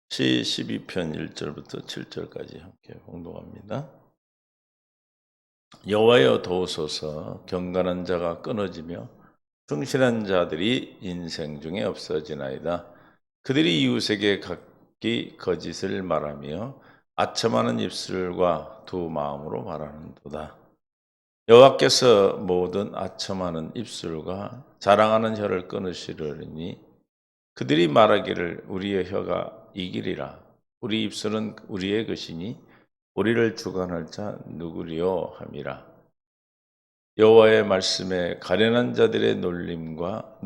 시 12편 1절부터 7절까지 함께 봉독합니다. 여호와여 도우소서. 경건한 자가 끊어지며 충실한 자들이 인생 중에 없어지나이다. 그들이 이웃에게 각기 거짓을 말하며 아첨하는 입술과 두 마음으로 말하는도다. 여호와께서 모든 아첨하는 입술과 자랑하는 혀를 끊으시려니 그들이 말하기를 우리의 혀가 이기리라. 우리 입술은 우리의 것이니 우리를 주관할 자 누구리요 함이라. 여호와의 말씀에 가련한 자들의 눌림과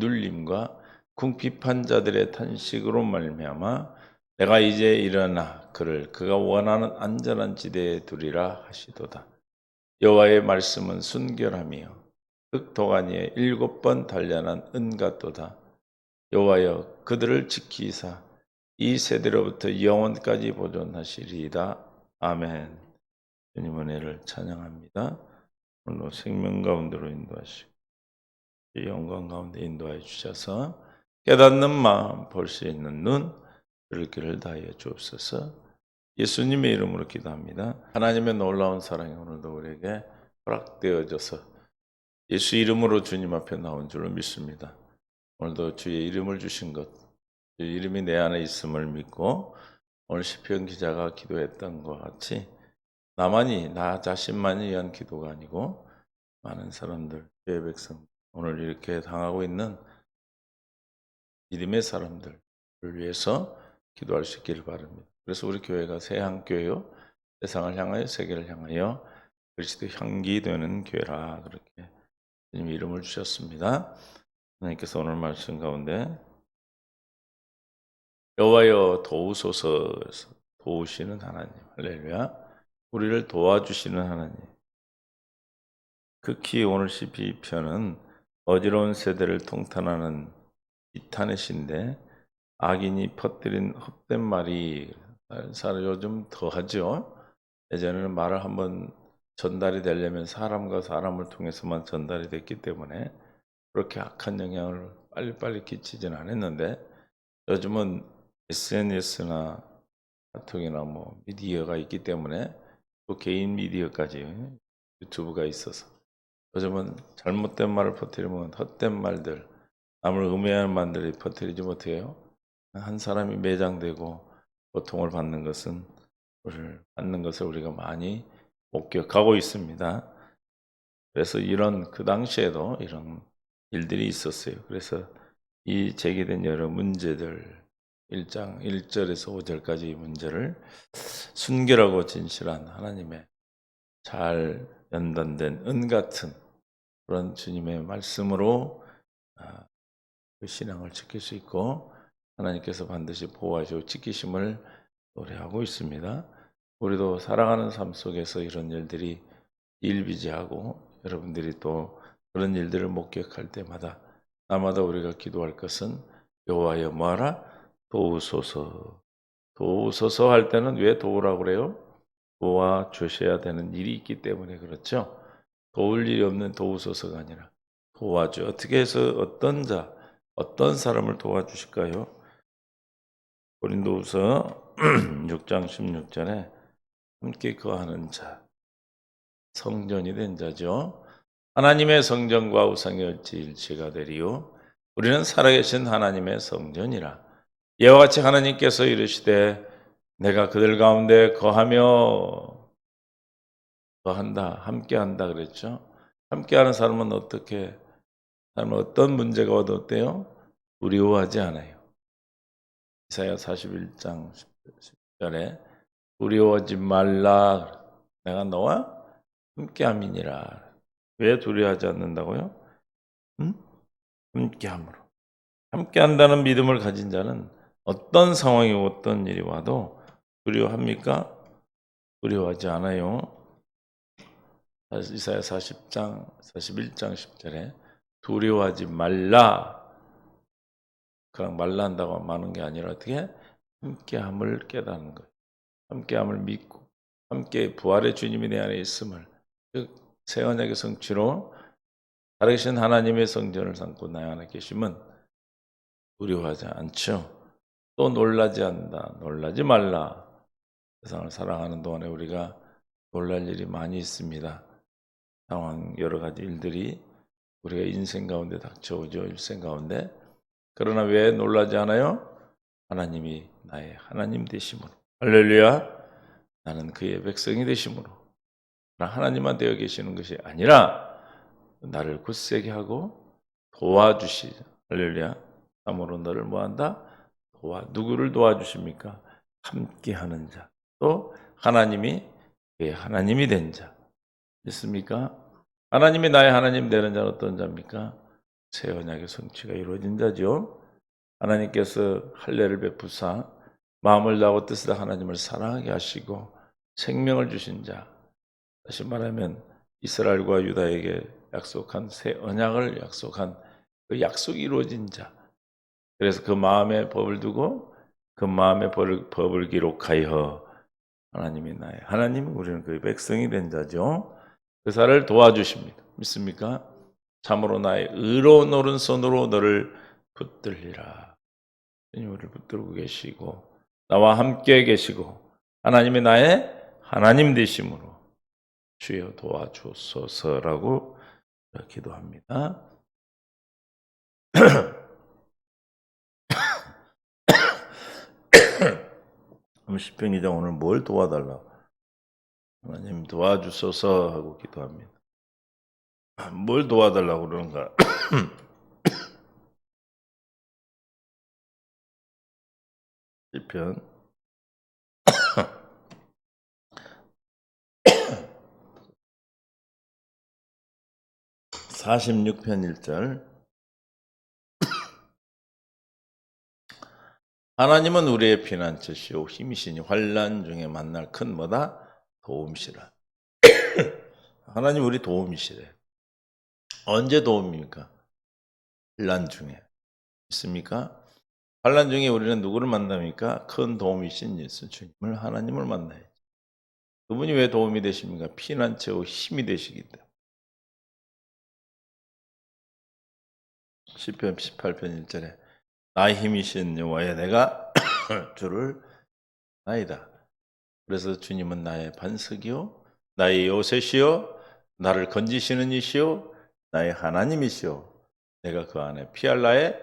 궁핍한 자들의 탄식으로 말미암아 내가 이제 일어나 그를 그가 원하는 안전한 지대에 두리라 하시도다. 여호와의 말씀은 순결하며 흑도가니에 7번 단련한 은 같도다. 여호와여 그들을 지키사 이 세대로부터 영원까지 보존하시리이다. 아멘. 주님 은혜를 찬양합니다. 오늘 생명 가운데로 인도하시고 영광 가운데 인도하여 주셔서 깨닫는 마음, 볼 수 있는 눈, 들을 길을 다하여 주옵소서. 예수님의 이름으로 기도합니다. 하나님의 놀라운 사랑이 오늘도 우리에게 허락되어져서 예수 이름으로 주님 앞에 나온 줄로 믿습니다. 오늘도 주의 이름을 주신 것, 주의 이름이 내 안에 있음을 믿고 오늘 시편 기자가 기도했던 것 같이 나만이, 나 자신만을 위한 기도가 아니고 많은 사람들, 주의 백성, 오늘 이렇게 당하고 있는 믿음의 사람들을 위해서 기도할 수 있기를 바랍니다. 그래서 우리 교회가 새한교회요, 세상을 향하여 세계를 향하여 그리스도 향기 되는 교회라 그렇게 주님 이름을 주셨습니다. 하나님께서 오늘 말씀 가운데 여호와여 도우소서, 도우시는 하나님, 할렐루야, 우리를 도와주시는 하나님. 극히 오늘 시편은 어지러운 세대를 통탄하는 비탄의 시인데 악인이 퍼뜨린 헛된 말이 요즘 더하죠. 예전에는 말을 한번 전달이 되려면 사람과 사람을 통해서만 전달이 됐기 때문에 그렇게 악한 영향을 빨리빨리 끼치지는 않았는데 요즘은 SNS나 카톡이나 뭐 미디어가 있기 때문에 또 개인 미디어까지 유튜브가 있어서 요즘은 잘못된 말을 퍼뜨리면 헛된 말들, 남을 음해하는 말들이 퍼뜨리지 못해요. 한 사람이 매장되고 고통을 받는 것을 우리가 많이 목격하고 있습니다. 그래서 그 당시에도 이런 일들이 있었어요. 그래서 이 제기된 여러 문제들, 1장 1절에서 5절까지 문제를 순결하고 진실한 하나님의 잘 연단된 은 같은 그런 주님의 말씀으로 그 신앙을 지킬 수 있고 하나님께서 반드시 보호하시고 지키심을 노래하고 있습니다. 우리도 살아가는 삶 속에서 이런 일들이 일비지하고 여러분들이 또 그런 일들을 목격할 때마다 날마다 우리가 기도할 것은 여호와여 뭐하라? 도우소서. 도우소서 할 때는 왜 도우라고 그래요? 도와주셔야 되는 일이 있기 때문에 그렇죠. 도울 일이 없는 도우소서가 아니라 도와줘. 어떻게 해서 어떤 사람을 도와주실까요? 고린도후서 6장 16절에 함께 거하는 자, 성전이 된 자죠. 하나님의 성전과 우상의 일치가 되리요. 우리는 살아계신 하나님의 성전이라. 이와 같이 하나님께서 이르시되 내가 그들 가운데 거하며 함께한다 그랬죠. 함께하는 사람은 어떤 문제가 와도 어때요? 두려워하지 않아요. 이사야 41장 10절에 두려워하지 말라. 내가 너와 함께함이니라. 왜 두려워하지 않는다고요? 응? 함께함으로. 함께한다는 믿음을 가진 자는 어떤 상황이 어떤 일이 와도 두려워합니까? 두려워하지 않아요. 이사야 41장 10절에 두려워하지 말라. 그냥 말라 한다고 하는 게 아니라 어떻게? 함께함을 깨닫는 거예요. 함께함을 믿고 함께 부활의 주님이 내 안에 있음을 새 언약의 성취로 살아계신 하나님의 성전을 삼고 나 안에 계심은 두려워하지 않죠. 또 놀라지 않는다. 놀라지 말라. 세상을 살아가는 동안에 우리가 놀랄 일이 많이 있습니다. 상황, 여러 가지 일들이 우리가 인생 가운데 닥쳐오죠. 일생 가운데. 그러나 왜 놀라지 않아요? 하나님이 나의 하나님 되심으로. 할렐루야. 나는 그의 백성이 되심으로. 하나님만 되어 계시는 것이 아니라 나를 굳세게 하고 도와주시죠. 할렐루야. 참으로 너를 뭐한다? 누구를 도와주십니까? 함께하는 자. 또 하나님이 그의 하나님이 된 자. 있습니까? 하나님이 나의 하나님 되는 자는 어떤 자입니까? 새 언약의 성취가 이루어진 자죠. 하나님께서 할례를 베푸사 마음을 다하고 뜻을 다하고 하나님을 사랑하게 하시고 생명을 주신 자. 다시 말하면 이스라엘과 유다에게 약속한 새 언약을 약속한 그 약속이 이루어진 자. 그래서 그 마음에 법을 두고 그 마음에 법을 기록하여 하나님이 나의 하나님, 우리는 그의 백성이 된 자죠. 그 사를 도와주십니다. 믿습니까? 참으로 나의 의로운 오른손으로 너를 붙들리라. 주님 우리를 붙들고 계시고 나와 함께 계시고 하나님이 나의 하나님 되심으로 주여 도와주소서라고 기도합니다. 시편 2장 오늘 뭘 도와달라? 하나님 도와주소서 하고 기도합니다. 뭘 도와달라고 그러는가? 시편 46편 1절 하나님은 우리의 피난처시오 힘이시니 환난 중에 만날 큰 뭐다? 도움이시라. 하나님 우리 도움이시래. 언제 도움입니까? 환난 중에. 있습니까? 환난 중에 우리는 누구를 만납니까? 큰 도움이신 예수 주님을 하나님을 만나야지. 그분이 왜 도움이 되십니까? 피난처 힘이 되시기 때문에. 시편 18편 1절에 나의 힘이신 여호와여 내가 주를 나이다. 그래서 주님은 나의 반석이요 나의 요새시요 나를 건지시는 이시요 나의 하나님이시요 내가 그 안에 피할 나의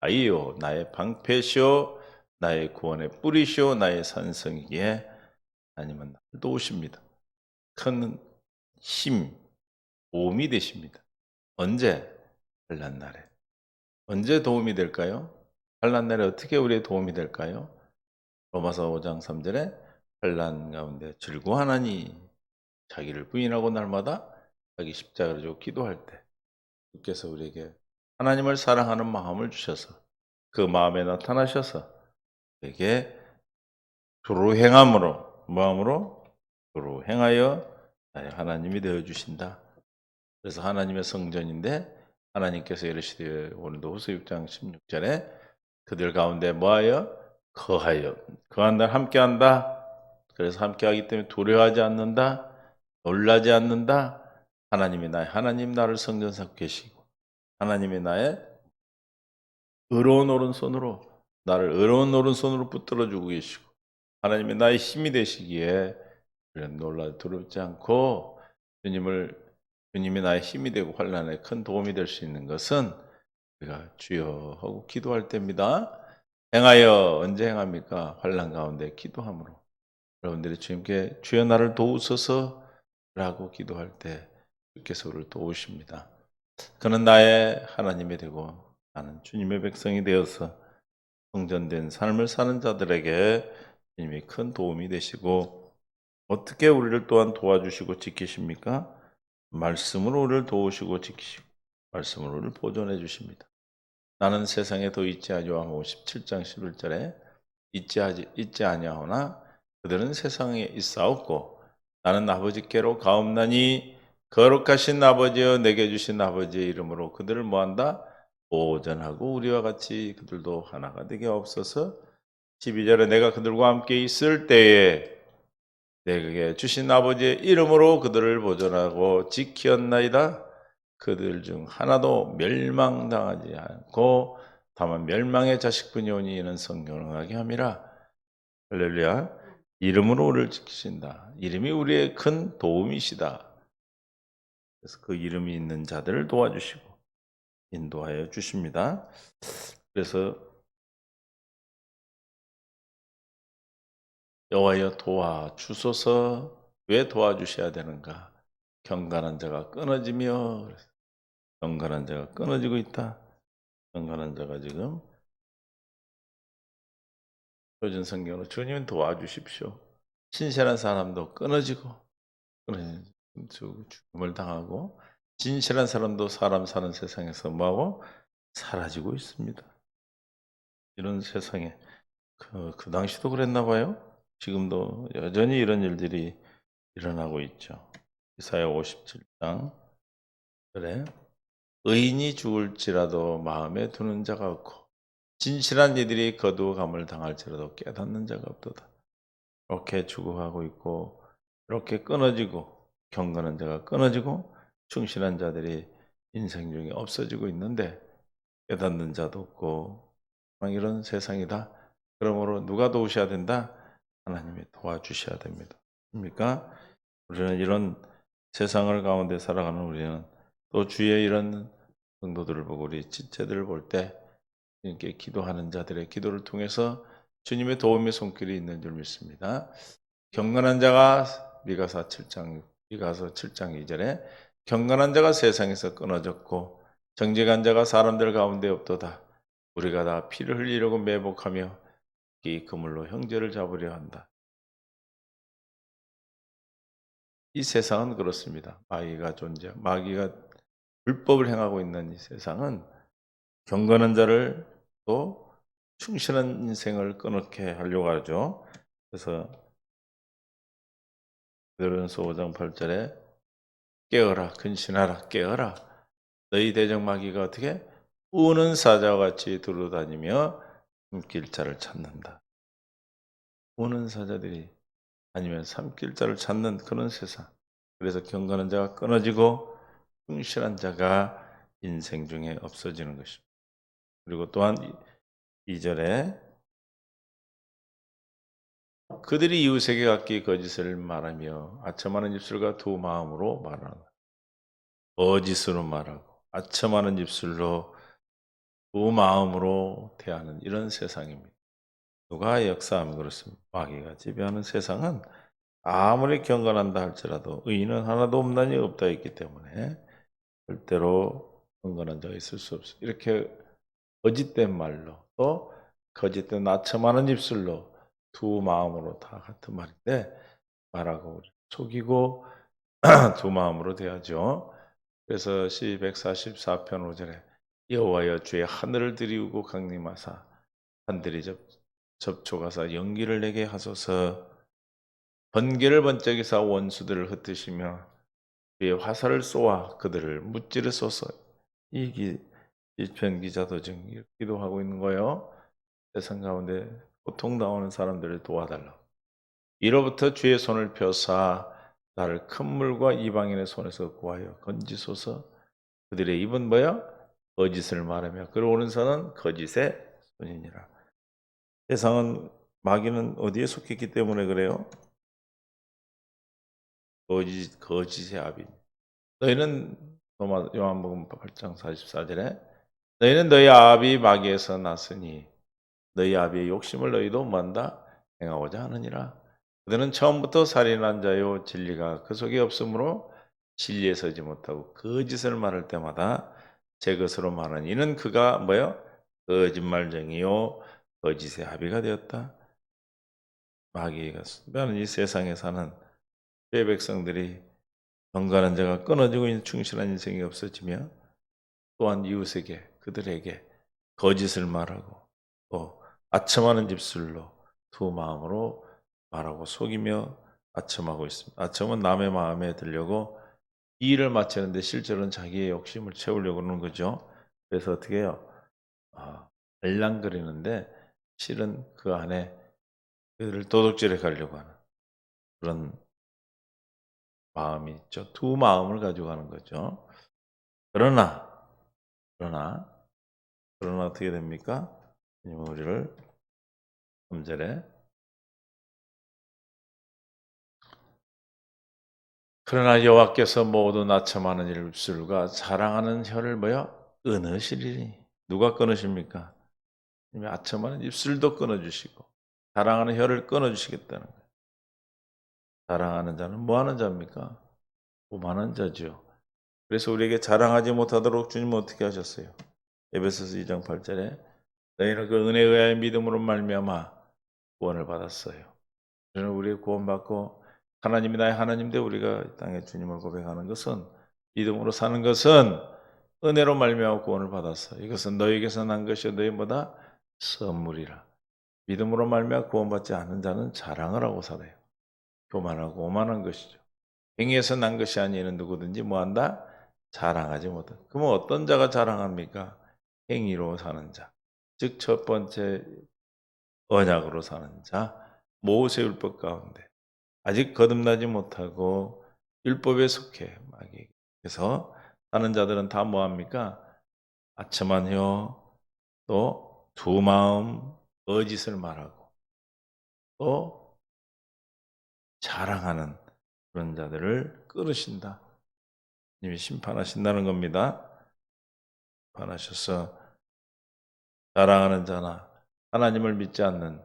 아이요 나의 방패시요 나의 구원의 뿌리시요 나의 산성이기에 하나님은 나를 도우십니다. 큰 힘, 도움이 되십니다. 언제? 환난 날에. 언제 도움이 될까요? 환난 날에 어떻게 우리의 도움이 될까요? 로마서 5장 3절에 환난 가운데 즐거워하나니 자기를 부인하고 날마다 자기 십자가를 지고 기도할 때 주께서 우리에게 하나님을 사랑하는 마음을 주셔서 그 마음에 나타나셔서 우리에게 주로 행함으로 마음으로 주로 행하여 나의 하나님이 되어주신다. 그래서 하나님의 성전인데 하나님께서 이르시되 오늘도 후서 6장 16절에 그들 가운데 뭐하여? 거하여. 거한다 함께한다. 그래서 함께하기 때문에 두려워하지 않는다. 놀라지 않는다. 하나님이 나의 하나님 나를 성전 삼고 계시고 하나님이 나의 의로운 오른손으로 나를 의로운 오른손으로 붙들어주고 계시고 하나님이 나의 힘이 되시기에 놀라 두렵지 않고 주님이 나의 힘이 되고 환난에 큰 도움이 될 수 있는 것은 우리가 주여 하고 기도할 때입니다. 행하여 언제 행합니까? 환난 가운데 기도함으로 여러분들이 주님께 주여 나를 도우소서 라고 기도할 때 주께서 우리를 도우십니다. 그는 나의 하나님이 되고 나는 주님의 백성이 되어서 성전된 삶을 사는 자들에게 주님이 큰 도움이 되시고 어떻게 우리를 또한 도와주시고 지키십니까? 말씀으로 우리를 도우시고 지키시고 말씀으로 우리를 보존해 주십니다. 나는 세상에 더 있지 아니하고 17장 11절에 있지 아니하오나 그들은 세상에 있사옵고 나는 아버지께로 가옵나니 거룩하신 아버지여 내게 주신 아버지의 이름으로 그들을 뭐한다? 보존하고 우리와 같이 그들도 하나가 되게 없어서 12절에 내가 그들과 함께 있을 때에 내게 주신 아버지의 이름으로 그들을 보존하고 지키었나이다. 그들 중 하나도 멸망당하지 않고 다만 멸망의 자식뿐이 오니 이는 성경을 응하게 함이라. 할렐루야. 이름으로 우리를 지키신다. 이름이 우리의 큰 도움이시다. 그래서 그 이름이 있는 자들을 도와주시고 인도하여 주십니다. 그래서 여호와여 도와주소서. 왜 도와주셔야 되는가? 경건한 자가 끊어지며, 경건한 자가 끊어지고 있다. 경건한 자가 지금 표준 성경으로 주님 도와주십시오. 신실한 사람도 끊어지고 죽음을 당하고, 진실한 사람도 사람 사는 세상에서 뭐하고 사라지고 있습니다. 이런 세상에 그 당시도 그랬나 봐요. 지금도 여전히 이런 일들이 일어나고 있죠. 이사야 57장 그래 의인이 죽을지라도 마음에 두는 자가 없고 진실한 이들이 거두감을 당할지라도 깨닫는 자가 없도다. 이렇게 죽어가고 있고, 이렇게 끊어지고, 경건한 자가 끊어지고 충실한 자들이 인생 중에 없어지고 있는데 깨닫는 자도 없고 막 이런 세상이다. 그러므로 누가 도우셔야 된다? 하나님이 도와주셔야 됩니다. 그러니까 우리는 이런 세상을 가운데 살아가는 우리는 또 주위의 이런 성도들을 보고 우리 지체들을 볼 때 이렇게 기도하는 자들의 기도를 통해서 주님의 도움의 손길이 있는 줄 믿습니다. 경건한 자가 미가서 7장 2절에 경건한 자가 세상에서 끊어졌고 정직한 자가 사람들 가운데 없도다. 우리가 다 피를 흘리려고 매복하며 이 그물로 형제를 잡으려 한다. 이 세상은 그렇습니다. 마귀가 불법을 행하고 있는 이 세상은 경건한 자를 또 충실한 인생을 끊게 하려고 하죠. 그래서 베드로전서 5장 8절에 깨어라 근신하라 깨어라 너희 대적 마귀가 어떻게 우는 사자와 같이 두루다니며 숨길 자를 찾는다. 우는 사자들이 아니면 삼킬 자를 찾는 그런 세상. 그래서 경건한 자가 끊어지고 충실한 자가 인생 중에 없어지는 것입니다. 그리고 또한 2절에 그들이 이웃에게 갖기 거짓을 말하며 아첨하는 입술과 두 마음으로 말하는 거짓으로 말하고 아첨하는 입술로 두 마음으로 대하는 이런 세상입니다. 누가 역사하면 그렇습니다. 마귀가 지배하는 세상은 아무리 경건한다 할지라도 의인은 하나도 없나니 없다 했기 때문에 절대로 경건한 자가 있을 수 없어요. 이렇게 거짓된 말로 또 거짓된 아첨하는 입술로 두 마음으로 다 같은 말인데 말하고 속이고 두 마음으로 대하죠. 그래서 시 144편 5절에 여호와여 주의 하늘을 들이우고 강림하사 하늘이 접촉하사 연기를 내게 하소서. 번개를 번쩍이사 원수들을 흩으시며 그의 화살을 쏘아 그들을 무찌르소서. 이 시편 기자도 지금 기도하고 있는 거예요. 세상 가운데 고통당하는 사람들을 도와달라. 이로부터 주의 손을 펴사 나를 큰 물과 이방인의 손에서 구하여 건지소서. 그들의 입은 뭐야? 거짓을 말하며 그를 오는 선은 거짓의 손이니라. 세상은 마귀는 어디에 속했기 때문에 그래요? 거짓의 아비. 너희는 요한복음 8장 44절에 너희는 너희 아비 마귀에서 났으니 너희 아비의 욕심을 너희도 뭐한다? 행하고자 하느니라. 그들은 처음부터 살인한 자요 진리가 그 속에 없으므로 진리에 서지 못하고 거짓을 말할 때마다 제 것으로 말하는 이는 그가 뭐요? 거짓말쟁이요 거짓의 아비가 되었다. 마귀가 수많은 이 세상에 사는 내 백성들이 경건한 자가 끊어지고 있는 충실한 인생이 없어지며 또한 이웃에게 그들에게 거짓을 말하고 또 아첨하는 입술로 두 마음으로 말하고 속이며 아첨하고 있습니다. 아첨은 남의 마음에 들려고 이의를 맞추는데 실제로는 자기의 욕심을 채우려고 하는 거죠. 그래서 어떻게 해요? 알랑거리는데 실은 그 안에 그들을 도둑질해 가려고 하는 그런 마음이 있죠. 두 마음을 가지고 가는 거죠. 그러나 그러나 어떻게 됩니까? 주님은 우리를 3절에 그러나 여호와께서 모두 나첨하는 입술과 자랑하는 혀를 뭐요? 끊으시리니. 누가 끊으십니까? 주님이 아첨하는 입술도 끊어주시고 자랑하는 혀를 끊어주시겠다는 거예요. 자랑하는 자는 뭐 하는 자입니까? 오만한 자죠. 그래서 우리에게 자랑하지 못하도록 주님은 어떻게 하셨어요? 에베소서 2장 8절에 너희는 그 은혜에 의하여 믿음으로 말미암아 구원을 받았어요. 저는 우리 구원받고 하나님이 나의 하나님인데 우리가 이 땅에 주님을 고백하는 것은 믿음으로 사는 것은 은혜로 말미암아 구원을 받았어요. 이것은 너희에게서 난 것이요 너희보다 선물이라. 믿음으로 말미암아 구원받지 않는 자는 자랑을 하고 살아요. 교만하고 오만한 것이죠. 행위에서 난 것이 아니는 누구든지 뭐한다? 자랑하지 못한다. 그러면 어떤 자가 자랑합니까? 행위로 사는 자. 즉 첫 번째 언약으로 사는 자. 모세율법 가운데 아직 거듭나지 못하고 율법에 속해 그래서 사는 자들은 다 뭐합니까? 아첨한 혀, 또 두 마음, 거짓을 말하고 또 자랑하는 그런 자들을 끊으신다. 님이 심판하신다는 겁니다. 심판하셔서 자랑하는 자나 하나님을 믿지 않는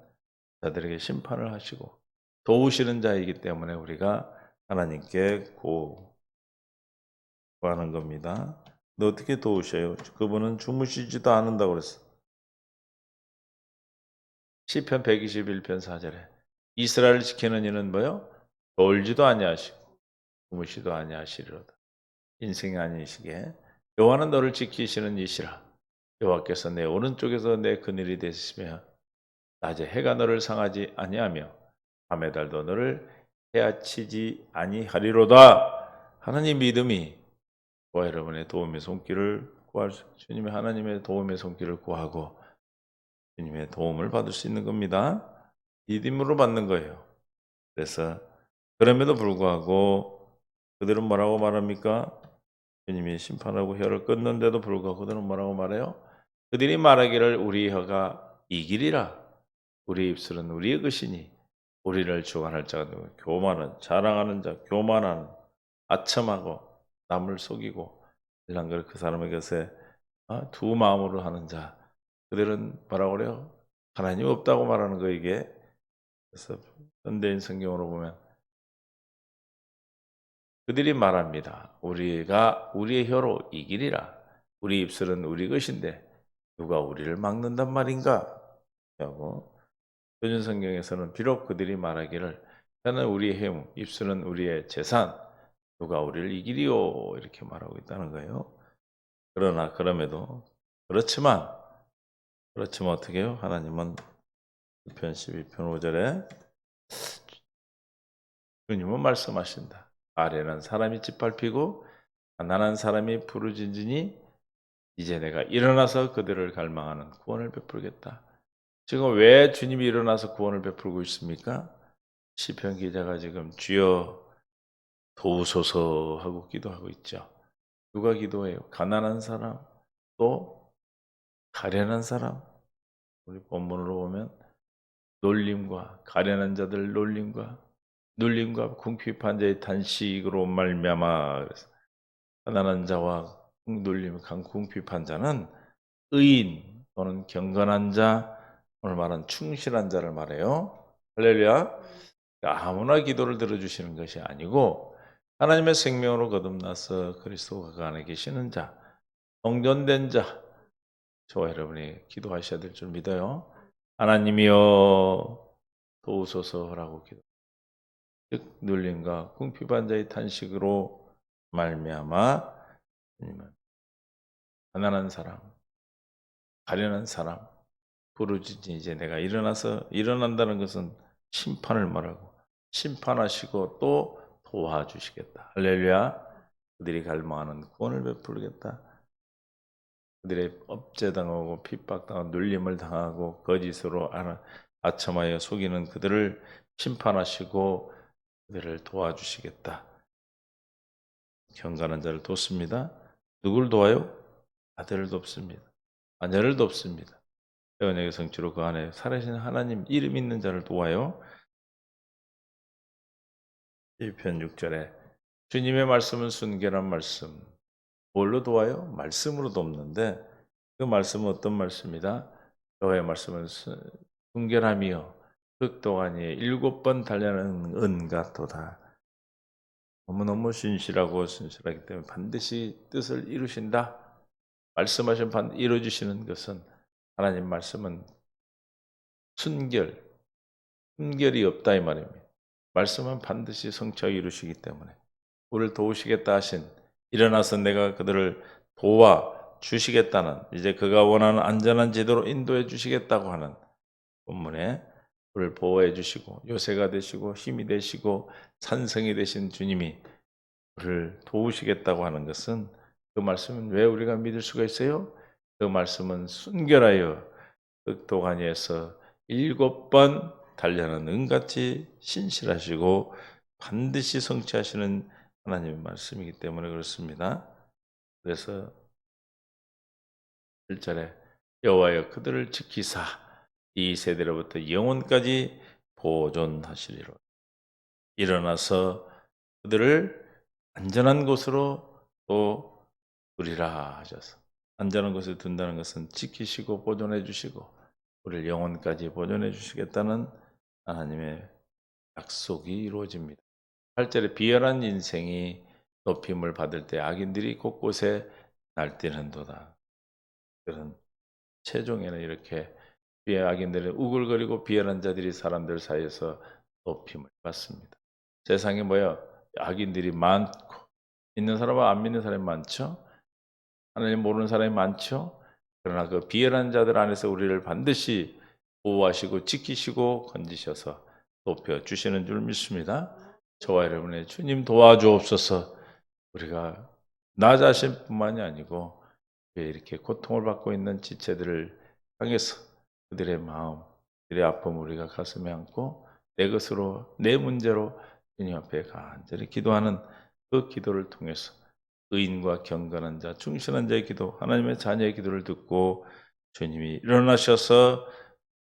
자들에게 심판을 하시고 도우시는 자이기 때문에 우리가 하나님께 구하는 겁니다. 너 어떻게 도우셔요? 그분은 주무시지도 않는다고 그랬어. 시편 121편 4절에 이스라엘을 지키는 이는 뭐요? 졸지도 아니하시고 주무시도 아니하시리로다. 인생이 아니시게 여호와는 너를 지키시는 이시라. 여호와께서 내 오른쪽에서 내 그늘이 되시며 낮에 해가 너를 상하지 아니하며 밤의 달도 너를 해치지 아니하리로다. 하나님 믿음이 저와 여러분의 도움의 손길을 구할 주님의 하나님의 도움의 손길을 구하고 주님의 도움을 받을 수 있는 겁니다. 믿음으로 받는 거예요. 그래서 그럼에도 불구하고 그들은 뭐라고 말합니까? 주님이 심판하고 혀를 끊는데도 불구하고 그들은 뭐라고 말해요? 그들이 말하기를 우리 혀가 이기리라. 우리 입술은 우리의 것이니 우리를 주관할 자가 누구? 교만한 자랑하는 자, 교만한 아첨하고 남을 속이고 이런 걸 그 사람의 것에 두 마음으로 하는 자. 그들은 뭐라고 그래요? 하나님 없다고 말하는 거 이게. 그래서 현대인 성경으로 보면 그들이 말합니다. 우리가 우리의 혀로 이기리라. 우리 입술은 우리 것인데 누가 우리를 막는단 말인가? 하고 표준 성경에서는 비록 그들이 말하기를 혀는 우리의 힘, 입술은 우리의 재산, 누가 우리를 이기리요 이렇게 말하고 있다는 거예요. 그러나 그럼에도 그렇지만 어떻게 해요? 하나님은 1편 12편 5절에 주님은 말씀하신다. 아래는 사람이 짓밟히고 가난한 사람이 부르짖으니 이제 내가 일어나서 그들을 갈망하는 구원을 베풀겠다. 지금 왜 주님이 일어나서 구원을 베풀고 있습니까? 시편 기자가 지금 주여 도우소서 하고 기도하고 있죠. 누가 기도해요? 가난한 사람, 또 가련한 사람. 우리 본문으로 보면 놀림과 가련한 자들 놀림과 눌림과 궁핍한 자의 단식으로 말미암아 가난한 자와 눌림, 궁핍한 자는 의인 또는 경건한 자, 오늘 말한 충실한 자를 말해요. 할렐루야. 아무나 기도를 들어주시는 것이 아니고 하나님의 생명으로 거듭나서 그리스도가 그 안에 계시는 자, 성전된 자, 저와 여러분이 기도하셔야 될 줄 믿어요. 하나님이여 도우소서라고 기도. 즉 눌림과 궁핍한 자의 탄식으로 말미암아 주님은 가난한 사람, 가련한 사람, 부르짖지 이제 내가 일어난다는 것은 심판을 말하고 심판하시고 또 도와주시겠다. 할렐루야. 그들이 갈망하는 구원을 베풀겠다. 그들의 업제당하고 핍박당하고 눌림을 당하고 거짓으로 아첨하여 속이는 그들을 심판하시고 그들을 도와주시겠다. 경건한 자를 돕습니다. 누굴 도와요? 아들을 돕습니다. 자녀를 돕습니다. 언약의 성취로 그 안에 살아계신 하나님 이름 있는 자를 도와요. 1편 6절에 주님의 말씀은 순결한 말씀. 뭘로 도와요? 말씀으로 돕는데 그 말씀은 어떤 말씀이다? 여호와의 말씀은 순결함이요 흑도가니에 7번 달려는 은 같도다. 너무너무 신실하고 순실하기 때문에 반드시 뜻을 이루신다. 말씀하신 이루어주시는 것은 하나님 말씀은 순결이 없다 이 말입니다. 말씀은 반드시 성취하게 이루시기 때문에 우리를 도우시겠다 하신 일어나서 내가 그들을 도와주시겠다는 이제 그가 원하는 안전한 제도로 인도해 주시겠다고 하는 본문에 우리를 보호해 주시고 요새가 되시고 힘이 되시고 산성이 되신 주님이 우리를 도우시겠다고 하는 것은 그 말씀은 왜 우리가 믿을 수가 있어요? 그 말씀은 순결하여 흑도가니에서 7번 달려는 은같이 신실하시고 반드시 성취하시는 하나님의 말씀이기 때문에 그렇습니다. 그래서 1절에 여호와여 그들을 지키사 이 세대로부터 영원까지 보존하시리로 일어나서 그들을 안전한 곳으로 또 두리라 하셔서 안전한 곳에 둔다는 것은 지키시고 보존해 주시고 우리를 영원까지 보존해 주시겠다는 하나님의 약속이 이루어집니다. 8절에 비열한 인생이 높임을 받을 때 악인들이 곳곳에 날뛰는도다. 그런 최종에는 이렇게 악인들은 우글거리고 비열한 자들이 사람들 사이에서 높임을 받습니다. 세상에 뭐야? 악인들이 많고 믿는 사람과 안 믿는 사람이 많죠. 하나님 모르는 사람이 많죠. 그러나 그 비열한 자들 안에서 우리를 반드시 보호하시고 지키시고 건지셔서 높여 주시는 줄 믿습니다. 저와 여러분의 주님 도와주옵소서. 우리가 나 자신뿐만이 아니고 이렇게 고통을 받고 있는 지체들을 향해서 그들의 마음, 그들의 아픔 우리가 가슴에 안고 내 것으로 내 문제로 주님 앞에 간절히 기도하는 그 기도를 통해서 의인과 경건한 자, 충실한 자의 기도, 하나님의 자녀의 기도를 듣고 주님이 일어나셔서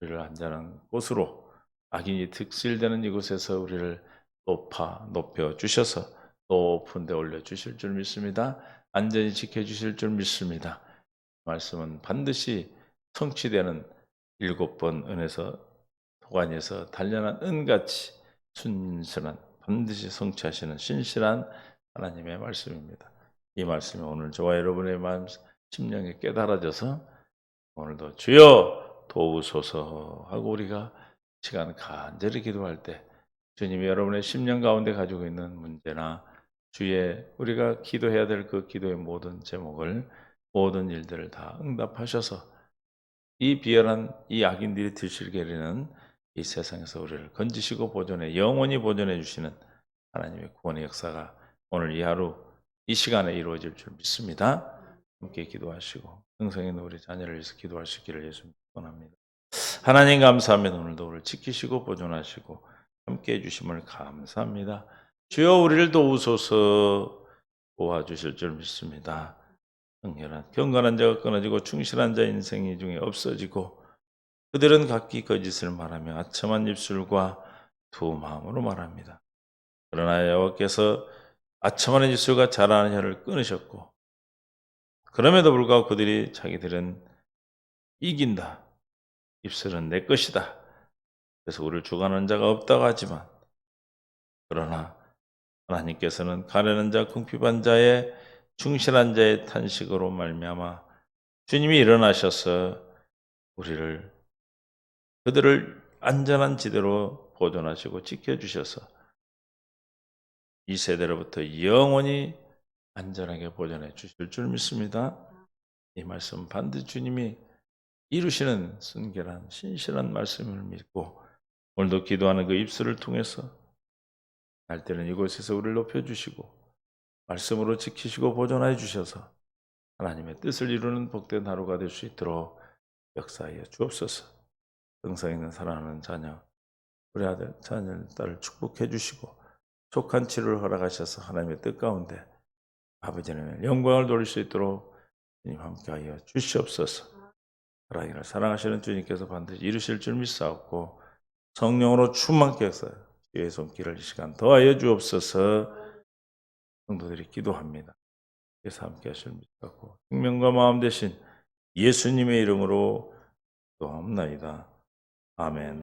우리를 안전한 곳으로 악인이 득실되는 이곳에서 우리를 높여 주셔서 높은 데 올려 주실 줄 믿습니다. 안전히 지켜 주실 줄 믿습니다. 말씀은 반드시 성취되는 7번 은에서 도가니에서 단련한 은같이 순순한 반드시 성취하시는 신실한 하나님의 말씀입니다. 이 말씀이 오늘 저와 여러분의 마음 심령에 깨달아져서 오늘도 주여 도우소서 하고 우리가 시간 간절히 기도할 때 주님이 여러분의 심령 가운데 가지고 있는 문제나 주의 우리가 기도해야 될 그 기도의 모든 제목을 모든 일들을 다 응답하셔서 이 비열한 이 악인들이 들실게 되는 이 세상에서 우리를 건지시고 보존해 영원히 보존해 주시는 하나님의 구원의 역사가 오늘 이 하루 이 시간에 이루어질 줄 믿습니다. 함께 기도하시고 흥성에 있는 우리 자녀를 위해서 기도할 수 있기를 예수님 축원합니다. 하나님 감사합니다. 오늘도 우리를 지키시고 보존하시고 함께 해주심을 감사합니다. 주여 우리를 도우소서 도와주실 줄 믿습니다. 정결한 경건한 자가 끊어지고 충실한 자 인생이 중에 없어지고 그들은 각기 거짓을 말하며 아첨한 입술과 두 마음으로 말합니다. 그러나 여호와께서 아첨하는 입술과 자라는 혀를 끊으셨고 그럼에도 불구하고 그들이 자기들은 이긴다. 입술은 내 것이다. 그래서 우리를 주관하는 자가 없다고 하지만 그러나 하나님께서는 가련한 자, 궁핍한 자의 충실한 자의 탄식으로 말미암아 주님이 일어나셔서 그들을 안전한 지대로 보존하시고 지켜주셔서 이 세대로부터 영원히 안전하게 보존해 주실 줄 믿습니다. 이 말씀 반드시 주님이 이루시는 순결한 신실한 말씀을 믿고 오늘도 기도하는 그 입술을 통해서 날 때는 이곳에서 우리를 높여주시고 말씀으로 지키시고 보존해 주셔서 하나님의 뜻을 이루는 복된 하루가 될 수 있도록 역사하여 주옵소서. 등성 있는 사랑하는 자녀 우리 아들 자녀 딸을 축복해 주시고 족한 치료를 허락하셔서 하나님의 뜻 가운데 아버지는 영광을 돌릴 수 있도록 주님 함께하여 주시옵소서. 하나님을 사랑하시는 주님께서 반드시 이루실 줄 믿사옵고 성령으로 충만케 해서 주의 손길을 이 시간 더하여 주옵소서. 성도들이 기도합니다. 그래서 함께 하실 믿사옵고 생명과 마음 되신 예수님의 이름으로 기도합나이다. 아멘.